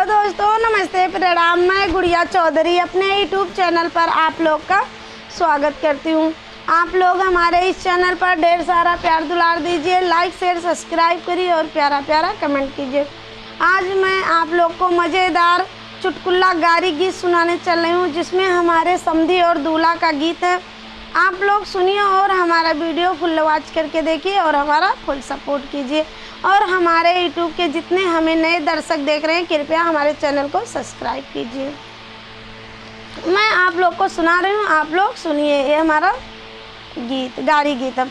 Hello दोस्तों, नमस्ते, प्रणाम। मैं गुड़िया चौधरी अपने यूट्यूब चैनल पर आप लोग का स्वागत करती हूँ। आप लोग हमारे इस चैनल पर ढेर सारा प्यार दुलार दीजिए, लाइक शेयर सब्सक्राइब करिए और प्यारा प्यारा कमेंट कीजिए। आज मैं आप लोग को मज़ेदार चुटकुला गारी गीत सुनाने चल रही हूँ, जिसमें हमारे समधी और दूल्हा का गीत है। आप लोग सुनिए और हमारा वीडियो फुल वॉच करके देखिए और हमारा फुल सपोर्ट कीजिए। और हमारे यूट्यूब के जितने हमें नए दर्शक देख रहे हैं, कृपया हमारे चैनल को सब्सक्राइब कीजिए। मैं आप लोग को सुना रही हूँ, आप लोग सुनिए। ये हमारा गीत गारी गीत है।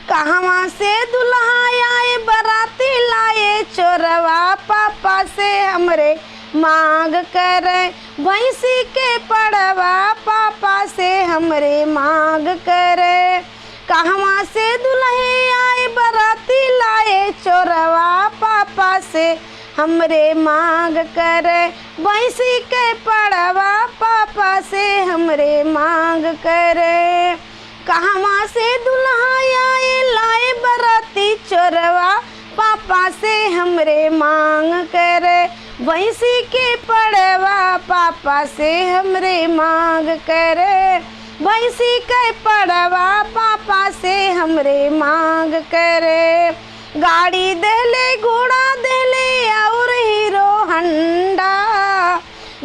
कहवा से दुल्हा आए बराती लाए, चोरवा पापा से हमरे मांग करे, भैंसी के पड़वा पापा से हमरे मांग करे। कहवा से दुल्हे आए बराती लाए, चोरवा पापा से हमरे मांग करे, भैंसी के पड़वा पापा से हमरे मांग करे। कहवा से दुल्हा आए लाए बराती, चोरवा पापा से हमरे मांग करे, भैंसी के पड़वा पापा से हमरे मांग करे, भैंसी के पड़वा पापा से हमरे मांग करे। गाड़ी देले घोड़ा देले और हीरो हंडा,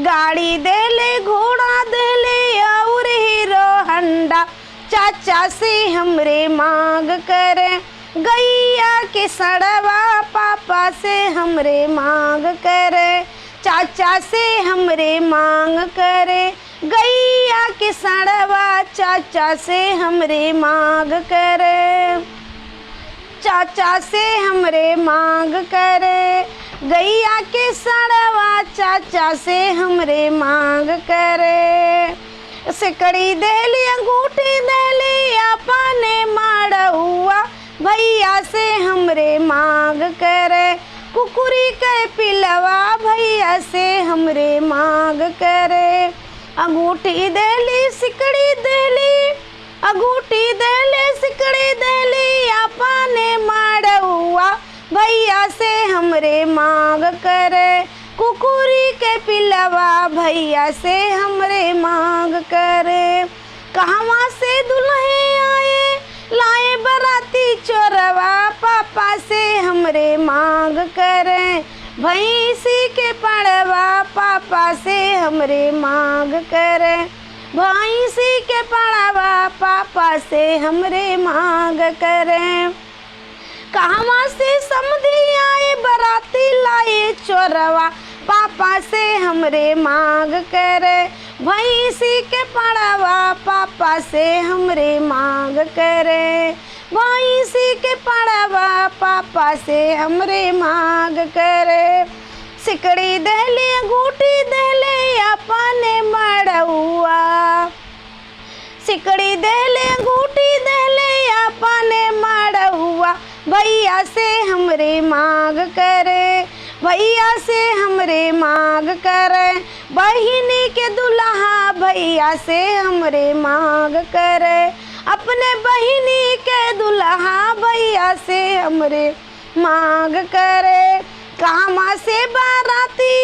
गाड़ी देले घोड़ा देले और हीरो हंडा, चाचा से हमरे मांग करे, गैया के सड़वा पापा से हमरे मांग करे, चाचा से हमरे मांग करे, गैया के सड़वा चाचा से हमरे मांग करे, चाचा से हमरे मांग करे, गैया के सड़वा चाचा से हमरे मांग करे। सिकड़ी देली अंगूठी देली अपने माड़ुआ, भैया से हमरे मांग करे, कुकुरी के पिलवा भैया से हमरे मांग करे। अंगूठी देली सिकड़ी देली, अंगूठी देली सिकड़ी देली अपने माड़ुआ, भैया से हमरे मांग करे, कुकुरी के पिलवा भैया से हमरे मांग करे। कहवा से दुल्हे आए लाए बराती, चोरवा पापा से हमरे मांग करे, भैंसी के पड़वा पापा से हमरे मांग करे, भैंसी के पड़वा पापा से हमरे मांग करे। कहवा से समधी आए बराती लाए, चोरवा पापा से हमरे मांग करे, भैंसी के पड़वा पापा से हमरे मांग करे, भैंसी के पड़वा पापा से हमरे मांग करे। सिकड़ी देले अंगूठी देले अपने माड़ुआ, सिकड़ी देले अंगूठी देले अपने माड़ुआ, भैया से हमरे मांग करे, भैया से हमरे मांग करे, बहिनी के दुल्हा भैया से हमरे मांग करे, अपने बहिनी के दुल्हा भैया से हमरे मांग करे। कहवा से बाराती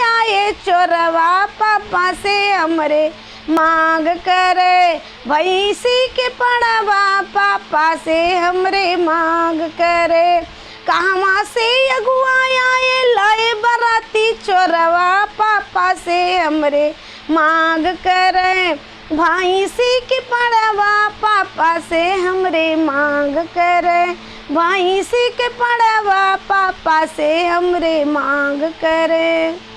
आए चोरवा पापा से हमरे मांग करे, भैंसी के पड़वा पापा से हमरे मांग करे। कहवा से अगुआ आए लाए बराती, चोरवा पापा से हमरे मांग करे, भैंसी के पड़वा पापा से हमरे मांग करे, भैंसी के पड़वा पापा से हमरे मांग करे।